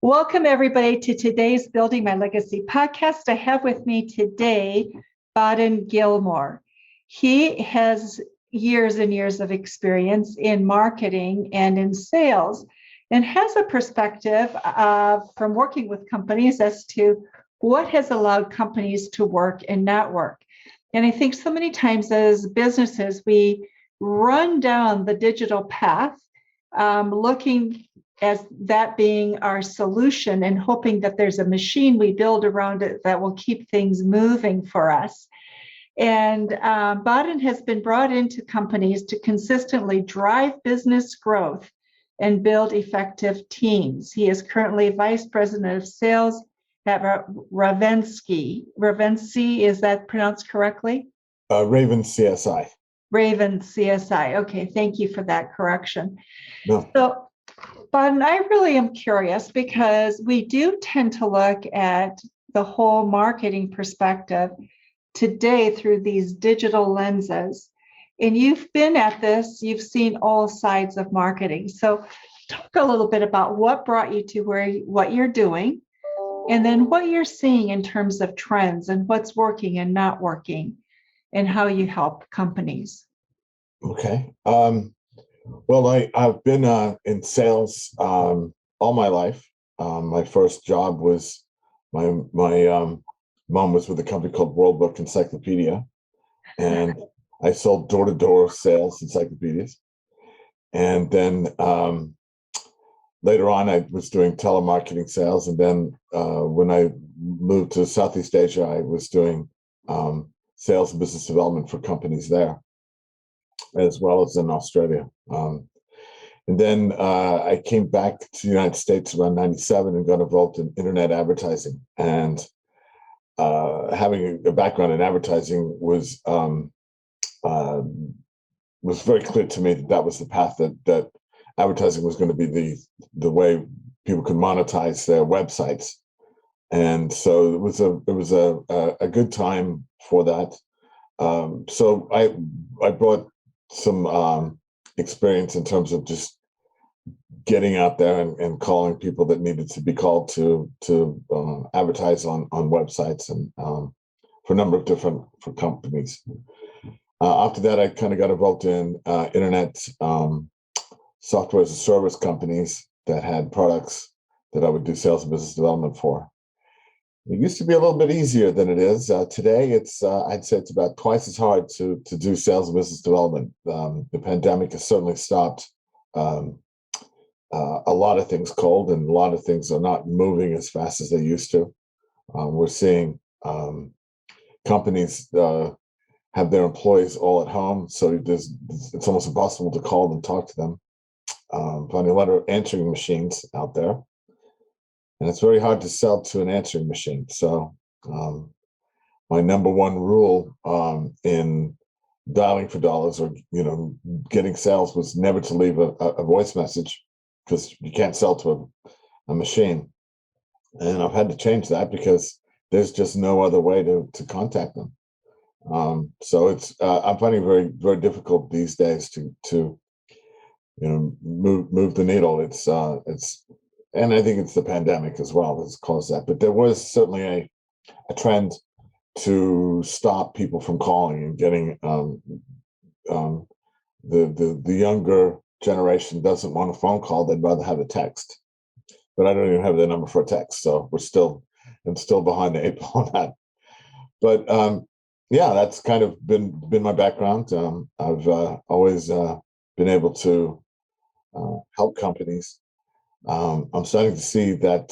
Welcome, everybody, to today's Building My Legacy podcast. I have with me today Baden Gilmore. He has years and years of experience in marketing and in sales and has a perspective from working with companies as to what has allowed companies to work and not work. And I think so many times as businesses, we run down the digital path looking as that being our solution and hoping that there's a machine we build around it that will keep things moving for us. And Baden has been brought into companies to consistently drive business growth and build effective teams. He is currently Vice President of Sales at Ravenski. Ravenski, is that pronounced correctly? Raven CSI. Raven CSI. Okay, thank you for that correction. No. So, but I really am curious because we do tend to look at the whole marketing perspective today through these digital lenses. And you've been at this, you've seen all sides of marketing. So talk a little bit about what brought you to what you're doing, and then what you're seeing in terms of trends and what's working and not working, and how you help companies. Okay. Well, I've been in sales all my life. My first job was my mom was with a company called World Book Encyclopedia, and I sold door-to-door sales encyclopedias. And then later on, I was doing telemarketing sales. And then when I moved to Southeast Asia, I was doing sales and business development for companies there, as well as in Australia. And then I came back to the United States around 97 and got involved in internet advertising. And having a background in advertising was very clear to me that was the path that advertising was going to be the way people could monetize their websites. And so it was a good time for that. So I brought some experience in terms of just getting out there and calling people that needed to be called to advertise on websites and for a number of different companies. After that, I kind of got involved in internet software as a service companies that had products that I would do sales and business development for. It used to be a little bit easier than it is today. It's I'd say it's about twice as hard to do sales and business development. The pandemic has certainly stopped a lot of things cold, and a lot of things are not moving as fast as they used to. We're seeing companies have their employees all at home, so it's almost impossible to call them, talk to them. Finding a lot of answering machines out there. And it's very hard to sell to an answering machine. So my number one rule in dialing for dollars or getting sales was never to leave a voice message, because you can't sell to a machine. And I've had to change that because there's just no other way to contact them. So it's I'm finding it very, very difficult these days to move the needle. It's and I think it's the pandemic as well that's caused that. But there was certainly a trend to stop people from calling and getting the younger generation doesn't want a phone call. They'd rather have a text. But I don't even have their number for a text. So I'm still behind the eight ball on that. But yeah, that's kind of been my background. I've always been able to help companies. I'm starting to see that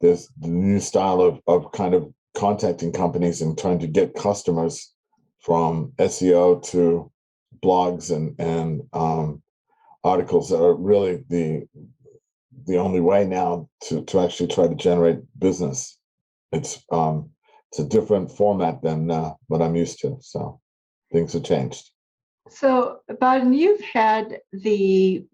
there's the new style of kind of contacting companies and trying to get customers, from SEO to blogs and articles, that are really the only way now to actually try to generate business. It's a different format than what I'm used to. So things have changed. So, Baden, you've had the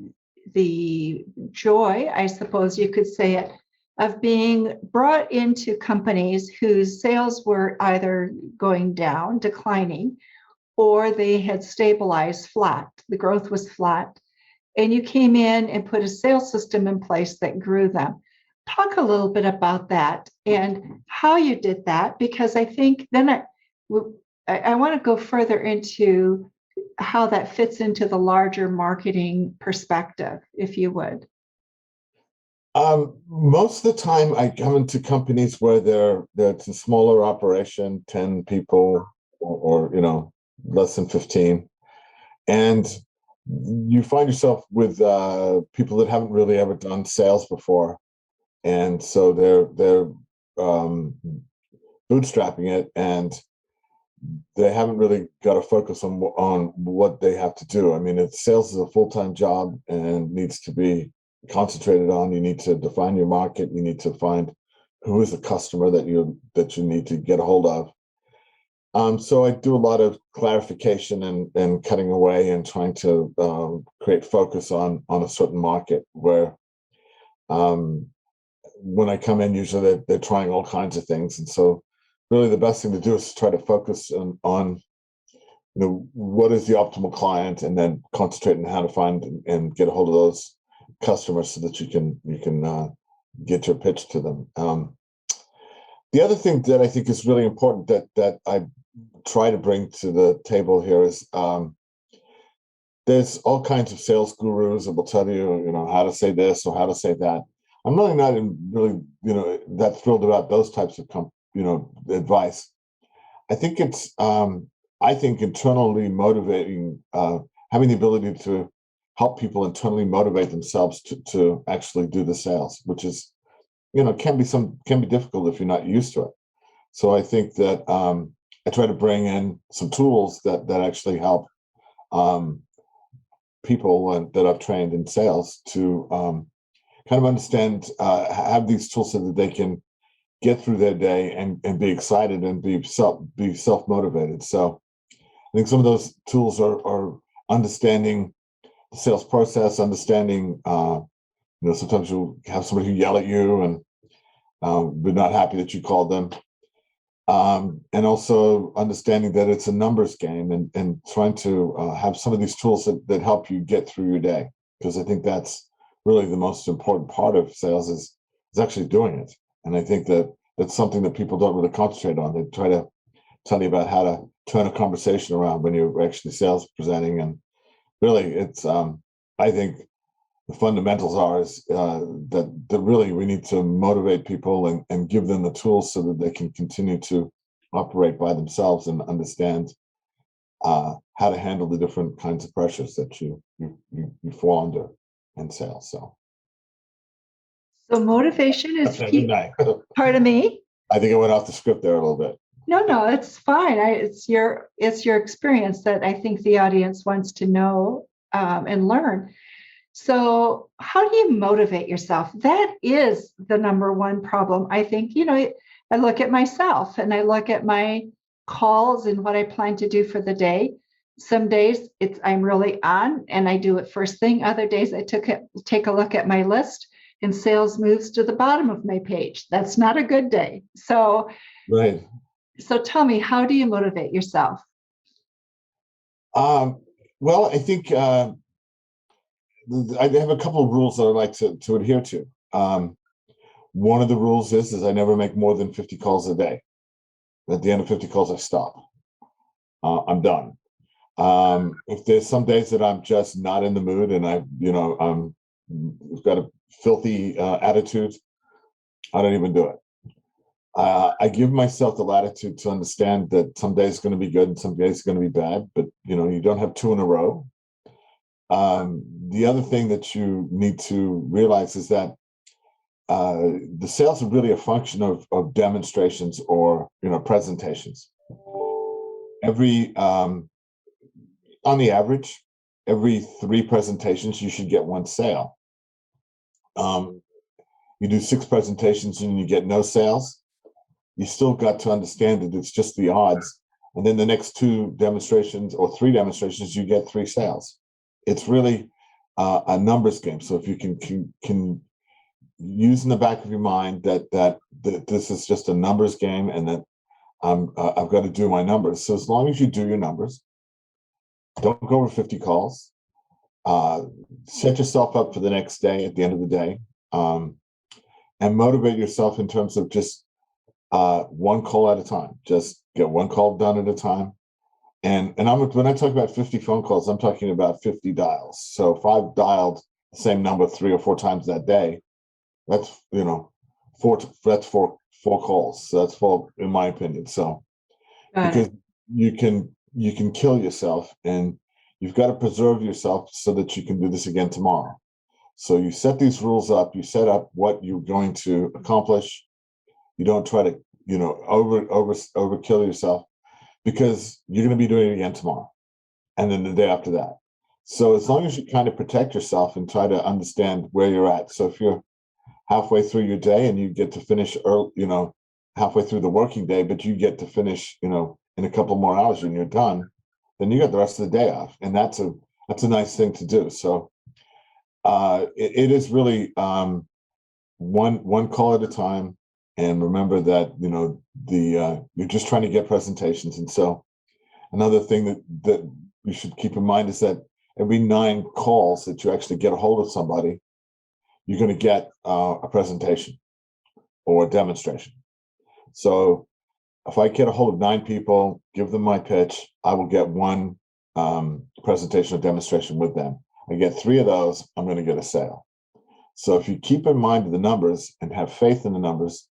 joy, I suppose you could say it, of being brought into companies whose sales were either going down, declining, or they had stabilized flat. The growth was flat. and you came in and put a sales system in place that grew them. Talk a little bit about that and how you did that, because I think then I want to go further into how that fits into the larger marketing perspective, if you would. Most of the time, I come into companies where it's a smaller operation, 10 people, or less than 15, and you find yourself with people that haven't really ever done sales before, and so they're bootstrapping it, and they haven't really got to focus on what they have to do. I mean, sales is a full-time job and needs to be concentrated on. You need to define your market. You need to find who is the customer that you need to get a hold of. So I do a lot of clarification and cutting away and trying to create focus on a certain market where when I come in, usually they're trying all kinds of things. And so really the best thing to do is to try to focus on what is the optimal client, and then concentrate on how to find and get a hold of those customers so that you can get your pitch to them. The other thing that I think is really important that I try to bring to the table here is there's all kinds of sales gurus that will tell you, how to say this or how to say that. I'm really not that thrilled about those types of advice. I think it's internally motivating, having the ability to help people internally motivate themselves to actually do the sales, which is can be difficult if you're not used to it. So I think that I try to bring in some tools that actually help people that I've trained in sales to kind of understand, have these tools so that they can get through their day and be excited and be self-motivated. So I think some of those tools are understanding the sales process, understanding, sometimes you'll have somebody who yell at you and they're not happy that you called them. And also understanding that it's a numbers game and trying to have some of these tools that help you get through your day. Because I think that's really the most important part of sales is actually doing it. And I think that's something that people don't really concentrate on. They try to tell you about how to turn a conversation around when you're actually sales presenting. And really, it's I think the fundamentals are is that really we need to motivate people and give them the tools so that they can continue to operate by themselves and understand how to handle the different kinds of pressures that you fall under in sales. So motivation is key. Pardon me? I think I went off the script there a little bit. No, it's fine. It's your experience that I think the audience wants to know and learn. So how do you motivate yourself? That is the number one problem. I think, I look at myself and I look at my calls and what I plan to do for the day. Some days I'm really on and I do it first thing. Other days I take a look at my list and sales moves to the bottom of my page. That's not a good day. So, right. So tell me, how do you motivate yourself? Well, I think I have a couple of rules that I like to adhere to. One of the rules is I never make more than 50 calls a day. At the end of 50 calls, I stop. I'm done. If there's some days that I'm just not in the mood and I've got a filthy attitude, I don't even do it. I give myself the latitude to understand that some days are going to be good and some days are going to be bad, but you don't have two in a row. The other thing that you need to realize is that the sales are really a function of demonstrations or presentations. On the average, every 3 presentations you should get 1 sale. You do 6 presentations and you get no sales. You still got to understand that it's just the odds. And then the next 2 demonstrations or 3 demonstrations, you get 3 sales. It's really a numbers game. So if you can use in the back of your mind that this is just a numbers game and that I've got to do my numbers. So as long as you do your numbers, don't go over 50 calls, uh, set yourself up for the next day at the end of the day, and motivate yourself in terms of just one call at a time. Just get one call done at a time. And when I talk about 50 phone calls, I'm talking about 50 dials. So if I've dialed the same number 3 or 4 times that day, that's four calls. So that's four, in my opinion. So Got because it. you can kill yourself, and you've got to preserve yourself so that you can do this again tomorrow. So you set these rules up, you set up what you're going to accomplish. You don't try to, overkill yourself, because you're going to be doing it again tomorrow and then the day after that. So as long as you kind of protect yourself and try to understand where you're at. So if you're halfway through your day and you get to finish early, halfway through the working day, but you get to finish, in a couple more hours and you're done, then you got the rest of the day off. And that's a nice thing to do. So it is really one call at a time. And remember that, you're just trying to get presentations. And so another thing that you should keep in mind is that every 9 calls that you actually get a hold of somebody, you're going to get a presentation or a demonstration. So if I get a hold of 9 people, give them my pitch, I will get one presentation or demonstration with them. I get 3 of those, I'm going to get a sale. So if you keep in mind the numbers and have faith in the numbers,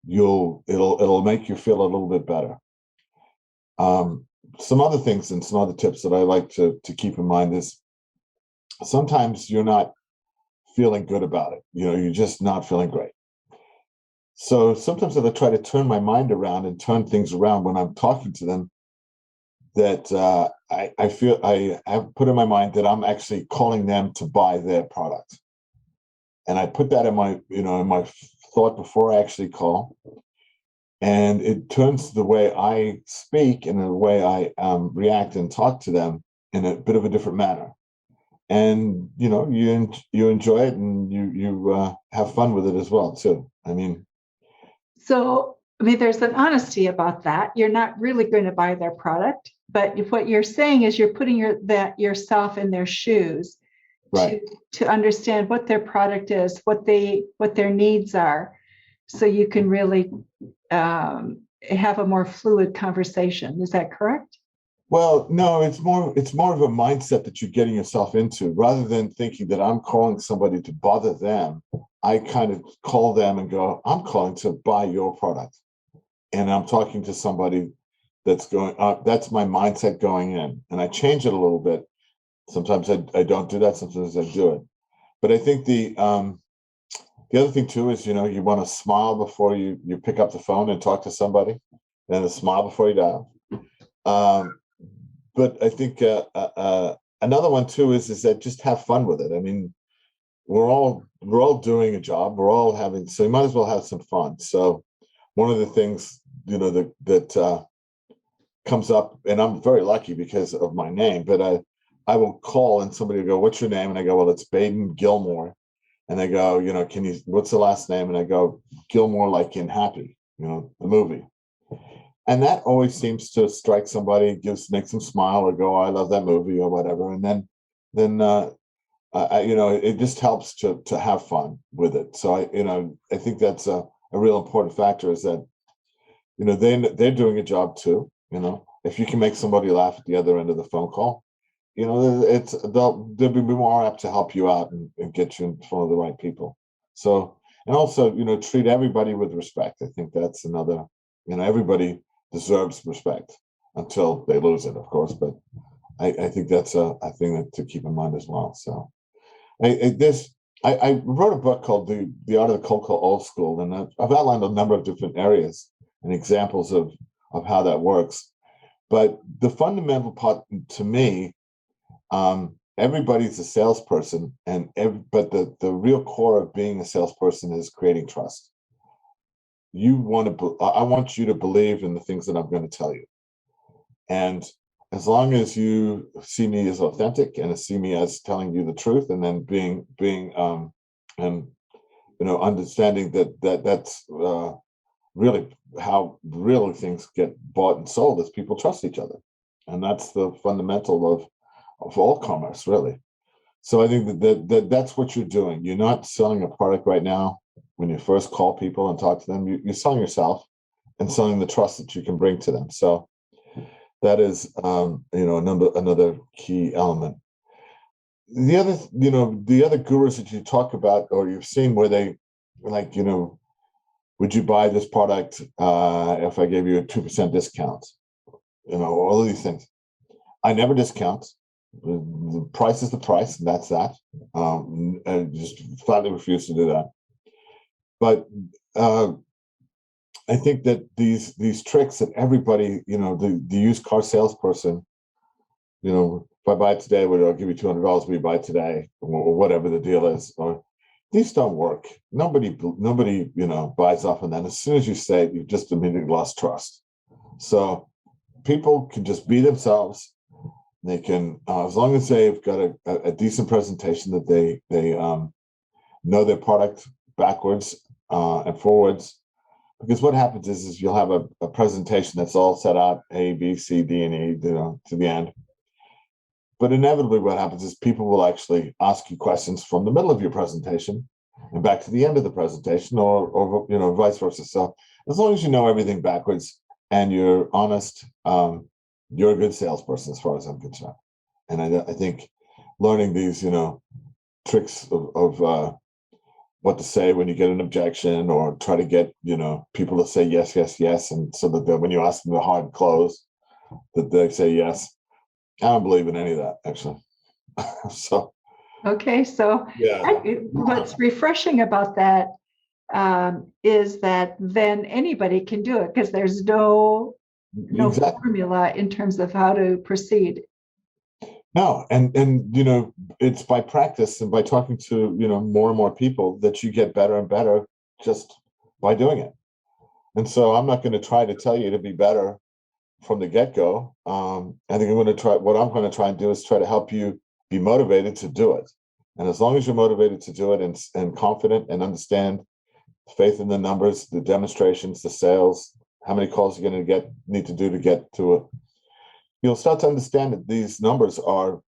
it'll make you feel a little bit better. Some other things and some other tips that I like to keep in mind is sometimes you're not feeling good about it. You're just not feeling great. So sometimes I try to turn my mind around and turn things around when I'm talking to them, that I feel I have put in my mind that I'm actually calling them to buy their product. And I put that in my thought before I actually call. And it turns the way I speak and the way I react and talk to them in a bit of a different manner. And you enjoy it, and you have fun with it as well too. So, there's an honesty about that. You're not really going to buy their product, but what you're saying is you're putting yourself in their shoes right. to understand what their product is, what their needs are, so you can really have a more fluid conversation. Is that correct? Well, no, it's more of a mindset that you're getting yourself into. Rather than thinking that I'm calling somebody to bother them, I kind of call them and go, I'm calling to buy your product. And I'm talking to somebody that's that's my mindset going in. And I change it a little bit. Sometimes I don't do that. Sometimes I do it. But I think the other thing too is, you want to smile before you pick up the phone and talk to somebody, and a smile before you dial. But I think another one too is that just have fun with it. We're all doing a job. We're all so you might as well have some fun. So one of the things that comes up, and I'm very lucky because of my name, but I will call and somebody will go, "What's your name?" And I go, "Well, it's Baden Gilmore." And they go, what's the last name? And I go, Gilmore, like in Happy, the movie. And that always seems to strike somebody, makes them smile or go, I love that movie or whatever. And then it just helps to have fun with it. So I think that's a real important factor, is that, they're doing a job too. If you can make somebody laugh at the other end of the phone call, they'll be more apt to help you out and get you in front of the right people. So, and also, treat everybody with respect. I think that's another, everybody deserves respect until they lose it, of course. But I think that's a thing to keep in mind as well. So I wrote a book called The Art of the Cold Call Old School, and I've outlined a number of different areas and examples of how that works. But the fundamental part to me, everybody's a salesperson, but the real core of being a salesperson is creating trust. I want you to believe in the things that I'm going to tell you, and as long as you see me as authentic and see me as telling you the truth, and then being and understanding that's really how really things get bought and sold, is people trust each other, and that's the fundamental of all commerce, really. So I think that's what you're doing. You're not selling a product right now. When you first call people and talk to them, you're selling yourself and selling the trust that you can bring to them. So that is, another key element. The other gurus that you talk about or you've seen where they like, would you buy this product if I gave you a 2% discount? All of these things. I never discount. The price is the price, and that's that. I just flatly refuse to do that. But I think that these tricks that everybody, the used car salesperson, if I buy it today, I'll give you $200. Will you buy it today, or whatever the deal is? Or these don't work. Nobody, buys off on that. As soon as you say it, you've just immediately lost trust. So people can just be themselves. They can, as long as they've got a decent presentation, that they know their product backwards and forwards. Because what happens is you'll have a presentation that's all set out A, B, C, D, and E, to the end. But inevitably, what happens is people will actually ask you questions from the middle of your presentation and back to the end of the presentation, or vice versa. So as long as you know everything backwards and you're honest, you're a good salesperson as far as I'm concerned. And I think learning these, tricks of what to say when you get an objection, or try to get, people to say yes, yes, yes. And so that when you ask them the hard close, that they say yes. I don't believe in any of that, actually. So. Okay, so Yeah. What's refreshing about that is that then anybody can do it, because there's no Exactly. formula in terms of how to proceed. No, and it's by practice and by talking to more and more people that you get better and better just by doing it. And so I'm not going to try to tell you to be better from the get-go. I think what I'm going to try and do is try to help you be motivated to do it. And as long as you're motivated to do it and confident and understand faith in the numbers, the demonstrations, the sales, how many calls you're going to need to do to get to it, you'll start to understand that these numbers are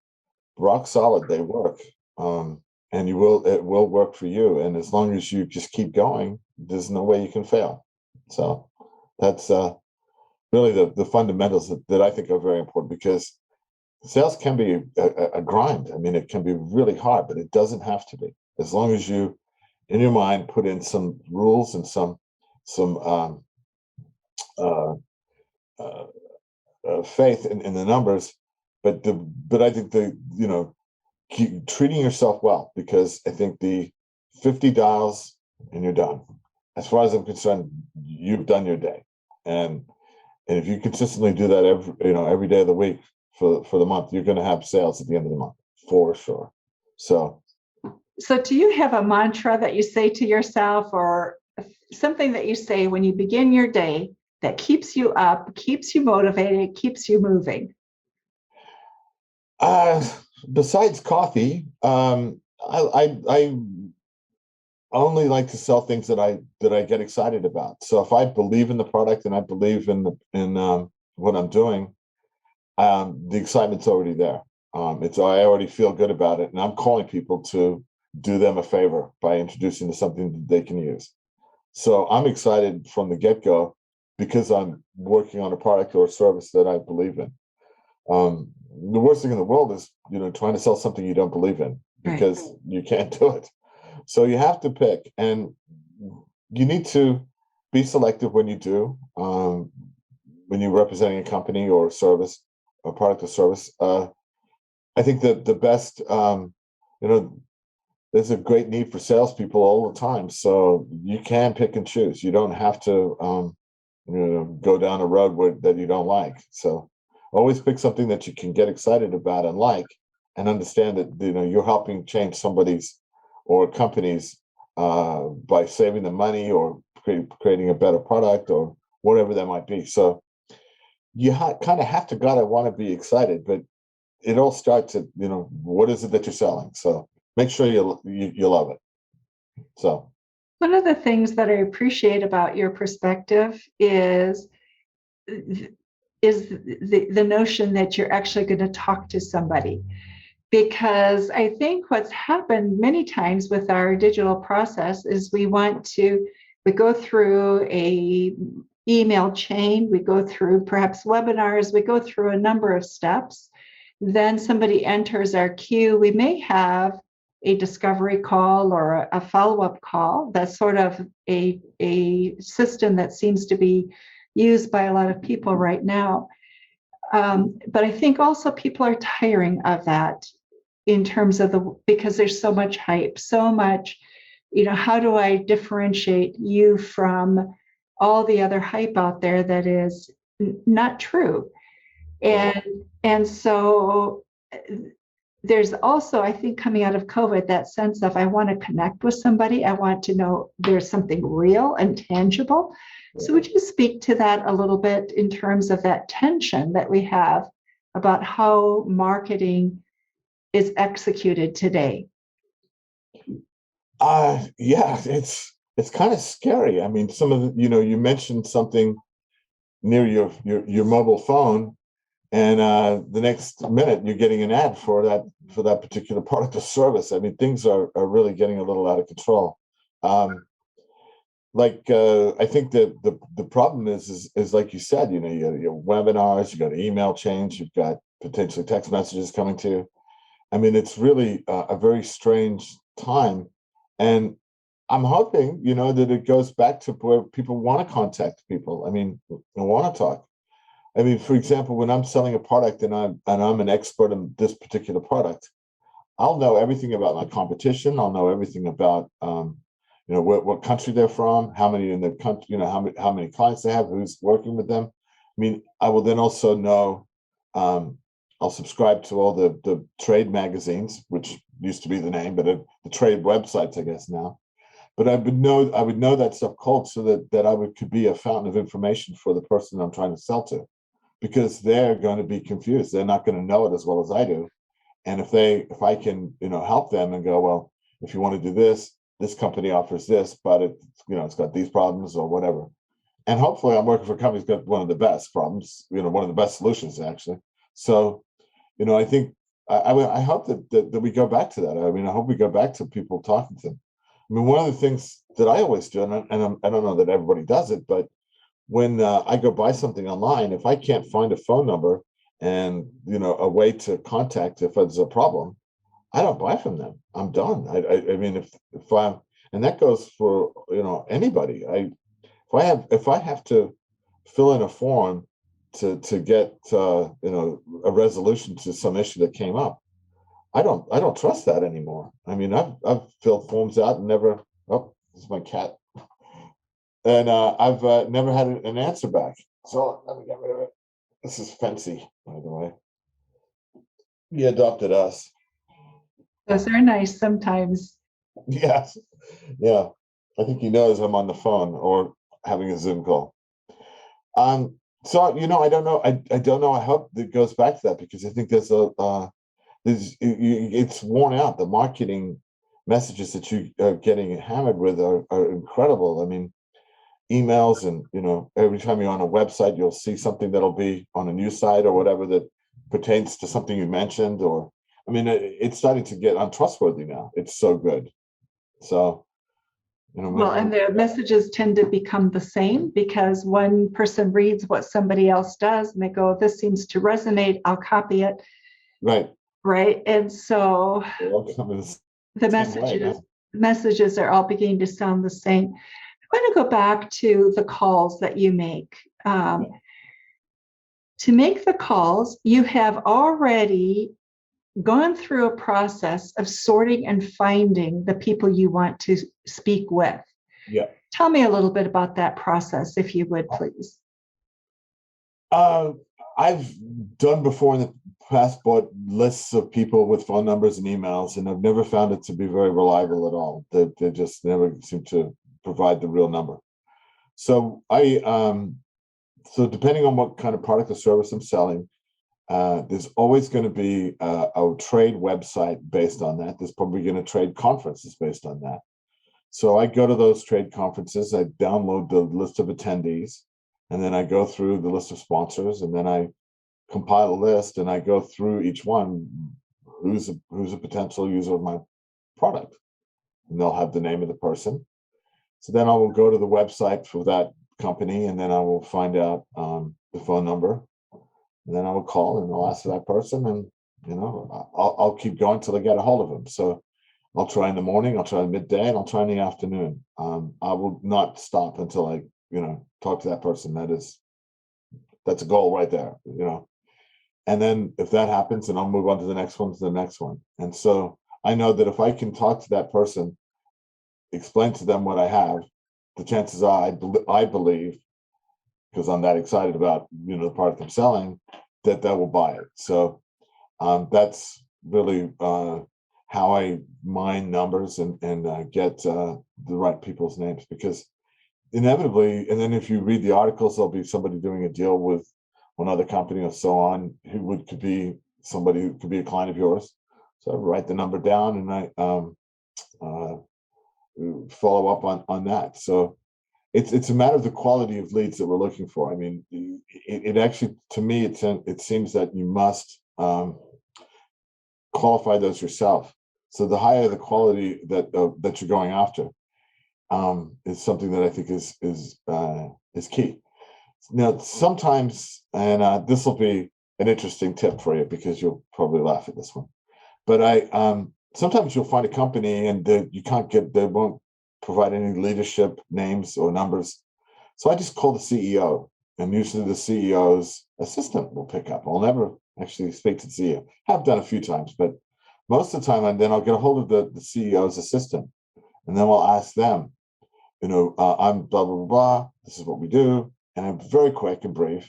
rock solid. They work. And it will work for you. And as long as you just keep going, there's no way you can fail. So that's really the fundamentals that I think are very important, because sales can be a grind. I mean, it can be really hard, but it doesn't have to be. As long as you, in your mind, put in some rules and some faith in the numbers. But I think keep treating yourself well, because I think the 50 dials and you're done. As far as I'm concerned, you've done your day. And if you consistently do that every day of the week for the month, you're going to have sales at the end of the month for sure. So do you have a mantra that you say to yourself, or something that you say when you begin your day that keeps you up, keeps you motivated, keeps you moving? Besides coffee, I only like to sell things that I get excited about. So if I believe in the product and I believe in what I'm doing, the excitement's already there. I already feel good about it, and I'm calling people to do them a favor by introducing to something that they can use. So I'm excited from the get-go because I'm working on a product or a service that I believe in. The worst thing in the world is trying to sell something you don't believe in, because you can't do it. So you have to pick, and you need to be selective when you do. When you're representing a company or a service, a product or service, I think that the best, there's a great need for salespeople all the time. So you can pick and choose. You don't have to, go down a road that you don't like. So always pick something that you can get excited about and like, and understand that you're helping change somebody's or company's by saving them money or creating a better product or whatever that might be. So you kind of have to want to be excited, but it all starts at what is it that you're selling. So make sure you love it. So one of the things that I appreciate about your perspective is the notion that you're actually going to talk to somebody. because I think what's happened many times with our digital process is we go through a email chain, we go through perhaps webinars, we go through a number of steps. Then somebody enters our queue. We may have a discovery call or a follow-up call. That's sort of a system that seems to be used by a lot of people right now. But I think also people are tiring of that in terms of because there's so much hype, so much, how do I differentiate you from all the other hype out there that is not true? And so there's also, I think, coming out of COVID, that sense of I want to connect with somebody. I want to know there's something real and tangible. So would you speak to that a little bit in terms of that tension that we have about how marketing is executed today? Yeah, it's kind of scary. I mean, some of the, you mentioned something near your mobile phone, and the next minute you're getting an ad for that particular product or service. I mean, things are really getting a little out of control. I think that the problem is like you said, you got your webinars, you got email chains, you've got potentially text messages coming to you. I mean, it's really a very strange time, and I'm hoping, that it goes back to where people want to contact people. I mean, they want to talk. I mean, for example, when I'm selling a product and I'm an expert in this particular product, I'll know everything about my competition. I'll know everything about what country they're from, how many in the country, how many clients they have, who's working with them. I mean, I will then also know. I'll subscribe to all the trade magazines, which used to be the name, but the trade websites, I guess now. But I would know that stuff cold, so that could be a fountain of information for the person I'm trying to sell to, because they're going to be confused. They're not going to know it as well as I do. And if I can, help them and go, well, if you want to do this company offers this, but it's got these problems or whatever. And hopefully I'm working for a company that's got one of the best problems, one of the best solutions, actually. So, I think I hope that we go back to that. I mean, I hope we go back to people talking to them. I mean, one of the things that I always do, and I don't know that everybody does it, but when I go buy something online, if I can't find a phone number and a way to contact if there's a problem, I don't buy from them. I'm done. I mean, if I'm, and that goes for anybody. If I have to fill in a form to get a resolution to some issue that came up, I don't trust that anymore. I mean, I've filled forms out and never. Oh, this is my cat, and I've never had an answer back. So let me get rid of it. This is Fancy, by the way. He adopted us. Those are nice sometimes. Yes, yeah. I think he knows I'm on the phone or having a Zoom call. So I don't know. I don't know. I hope it goes back to that, because I think there's it's worn out. The marketing messages that you are getting hammered with are incredible. I mean, emails and every time you're on a website, you'll see something that'll be on a news site or whatever that pertains to something you mentioned. Or I mean, it's starting to get untrustworthy now. It's so good. So well, and the messages tend to become the same, because one person reads what somebody else does and they go, this seems to resonate, I'll copy it. Right. And so the messages are all beginning to sound the same. I want to go back to the calls that you make. To make the calls, you have already gone through a process of sorting and finding the people you want to speak with. Yeah. Tell me a little bit about that process, if you would, please. I've done before in the past, bought lists of people with phone numbers and emails, and I've never found it to be very reliable at all. They just never seem to provide the real number. So so depending on what kind of product or service I'm selling, there's always going to be a trade website based on that. There's probably going to trade conferences based on that. So I go to those trade conferences, I download the list of attendees, and then I go through the list of sponsors, and then I compile a list and I go through each one who's a potential user of my product, and they'll have the name of the person. So then I will go to the website for that company, and then I will find out the phone number, and then I will call and I'll ask for that person, and I'll keep going till I get a hold of them. So I'll try in the morning, I'll try midday, and I'll try in the afternoon. I will not stop until I talk to that person. That's a goal right there. And then if that happens, then I'll move on to the next one, to the next one. And so I know that if I can talk to that person, explain to them what I have, the chances are, I believe, because I'm that excited about the product I'm selling, that will buy it. So that's really how I mine numbers and get the right people's names, because inevitably, and then if you read the articles, there'll be somebody doing a deal with one other company or so on, who could be somebody who could be a client of yours. So I write the number down, and I follow up on that. So it's a matter of the quality of leads that we're looking for. I mean, it actually, to me, it seems that you must qualify those yourself. So the higher the quality that you're going after is something that I think is key. Now, sometimes, and this will be an interesting tip for you, because you'll probably laugh at this one, but sometimes you'll find a company and they won't provide any leadership names or numbers. So I just call the CEO, and usually the CEO's assistant will pick up. I'll never actually speak to the CEO. I've done a few times, but most of the time, and then I'll get a hold of the CEO's assistant, and then we'll ask them, I'm blah, blah, blah, blah. This is what we do. And I'm very quick and brief.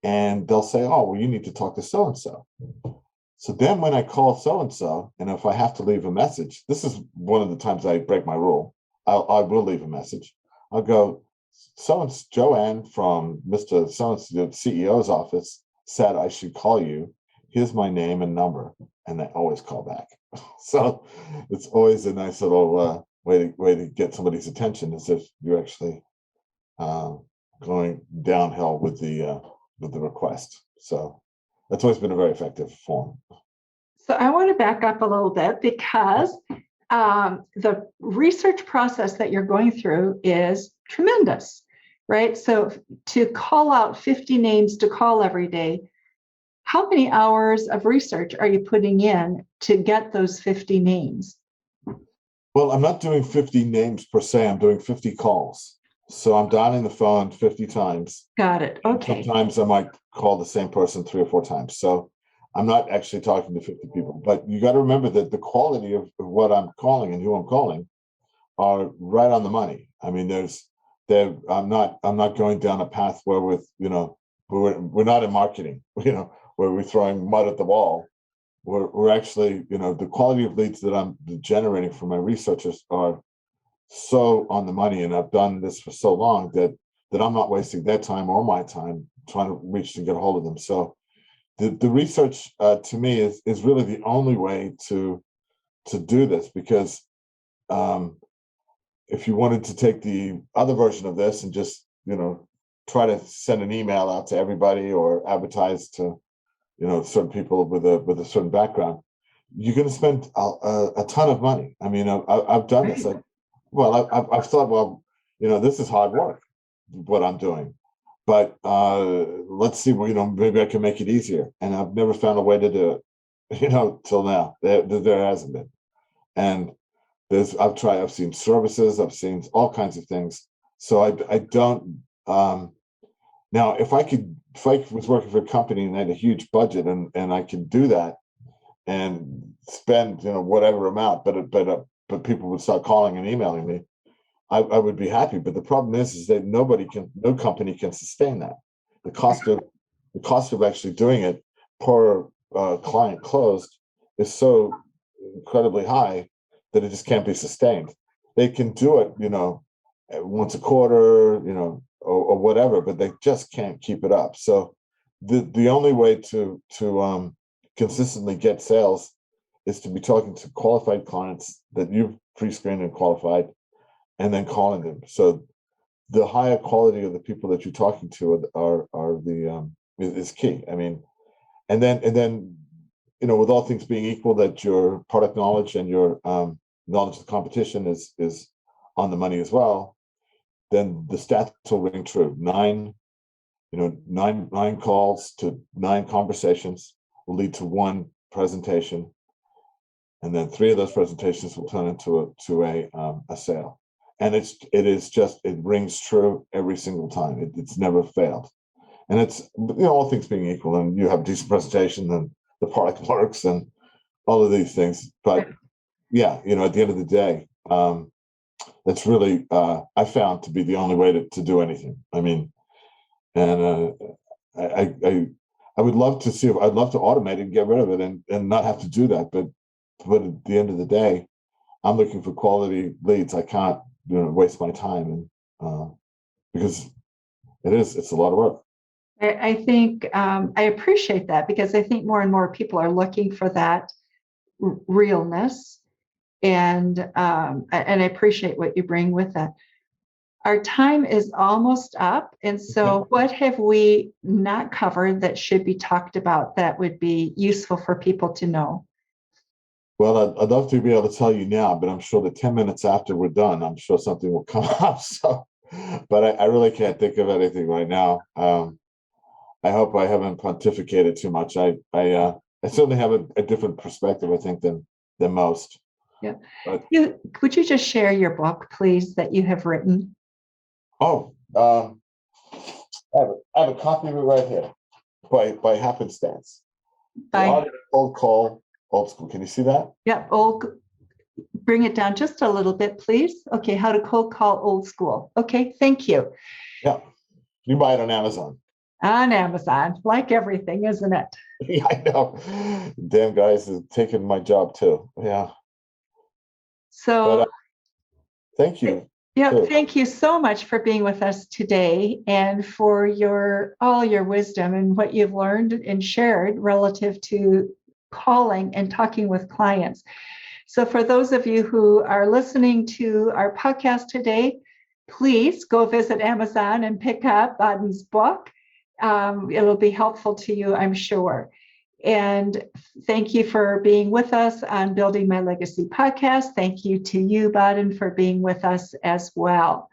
And they'll say, oh, well, you need to talk to so-and-so. So then when I call so-and-so, and if I have to leave a message, this is one of the times I break my rule. I will leave a message. I'll go, so-and-so, Joanne from Mr. So-and-so, the CEO's office, said I should call you. Here's my name and number. And they always call back. So it's always a nice little way to get somebody's attention, as if you're actually going downhill with the request. So that's always been a very effective form. So I want to back up a little bit, because the research process that you're going through is tremendous, right? So to call out 50 names to call every day, how many hours of research are you putting in to get those 50 names? Well, I'm not doing 50 names per se. I'm doing 50 calls. So I'm dialing the phone 50 times. Got it. Okay. Sometimes I might call the same person 3 or 4 times. So I'm not actually talking to 50 people. But you got to remember that the quality of what I'm calling and who I'm calling are right on the money. I mean, I'm not going down a path where we're not in marketing, where we're throwing mud at the wall. We're actually, the quality of leads that I'm generating from my researchers are so on the money, and I've done this for so long that I'm not wasting their time or my time trying to reach and get a hold of them. So the research to me is really the only way to do this, because if you wanted to take the other version of this and just try to send an email out to everybody or advertise to certain people with a certain background, you're going to spend a ton of money. I mean, I've done this. I've thought, well, this is hard work, what I'm doing, but let's see, maybe I can make it easier. And I've never found a way to do it, till now. There hasn't been. And I've seen services, I've seen all kinds of things. So I don't, now, if I was working for a company and had a huge budget and I could do that and spend whatever amount, but people would start calling and emailing me, I would be happy. But the problem is that no company can sustain that. The cost of actually doing it per client closed is so incredibly high that it just can't be sustained. They can do it, once a quarter, or whatever, but they just can't keep it up. So the only way to consistently get sales is to be talking to qualified clients that you've pre-screened and qualified, and then calling them. So the higher quality of the people that you're talking to is key. I mean, and then with all things being equal, that your product knowledge and your knowledge of the competition is on the money as well, then the stats will ring true. Nine calls to 9 conversations will lead to 1 presentation, and then 3 of those presentations will turn into a sale. And it rings true every single time. It's never failed. And it's, all things being equal, and you have a decent presentation, and the product works, and all of these things. But yeah, at the end of the day, that's really I found to be the only way to do anything. I mean, and I would love to see. I'd love to automate it and get rid of it, and not have to do that. But at the end of the day, I'm looking for quality leads. I can't waste my time, and because it's a lot of work. I think I appreciate that, because I think more and more people are looking for that realness, and I appreciate what you bring with that. Our time is almost up, and so what have we not covered that should be talked about that would be useful for people to know? Well, I'd love to be able to tell you now, but I'm sure that 10 minutes after we're done, I'm sure something will come up. So, but I really can't think of anything right now. I hope I haven't pontificated too much. I certainly have a different perspective, I think, than most. Yeah. But, would you just share your book, please, that you have written? Oh, I have a copy of it right here, by happenstance. The Cold Call Old School. Can you see that? Yeah. Bring it down just a little bit, please. Okay. How to cold call old school. Okay. Thank you. Yeah. You buy it on Amazon. On Amazon, like everything, isn't it? Yeah, I know. Damn guys is taking my job too. Yeah. So, but, thank you. Yeah, thank you so much for being with us today, and for all your wisdom and what you've learned and shared relative to calling and talking with clients. So for those of you who are listening to our podcast today, please go visit Amazon and pick up Baden's book. It'll be helpful to you, I'm sure. And thank you for being with us on Building My Legacy podcast. Thank you to you, Baden, for being with us as well.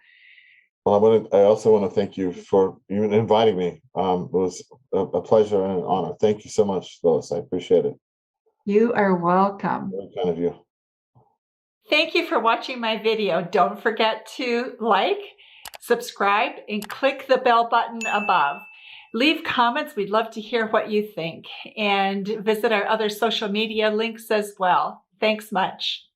Well, I also want to thank you for even inviting me. It was a pleasure and an honor. Thank you so much, Lois. I appreciate it. You are welcome. Very kind of you. Thank you for watching my video. Don't forget to like, subscribe, and click the bell button above. Leave comments. We'd love to hear what you think, and visit our other social media links as well. Thanks much.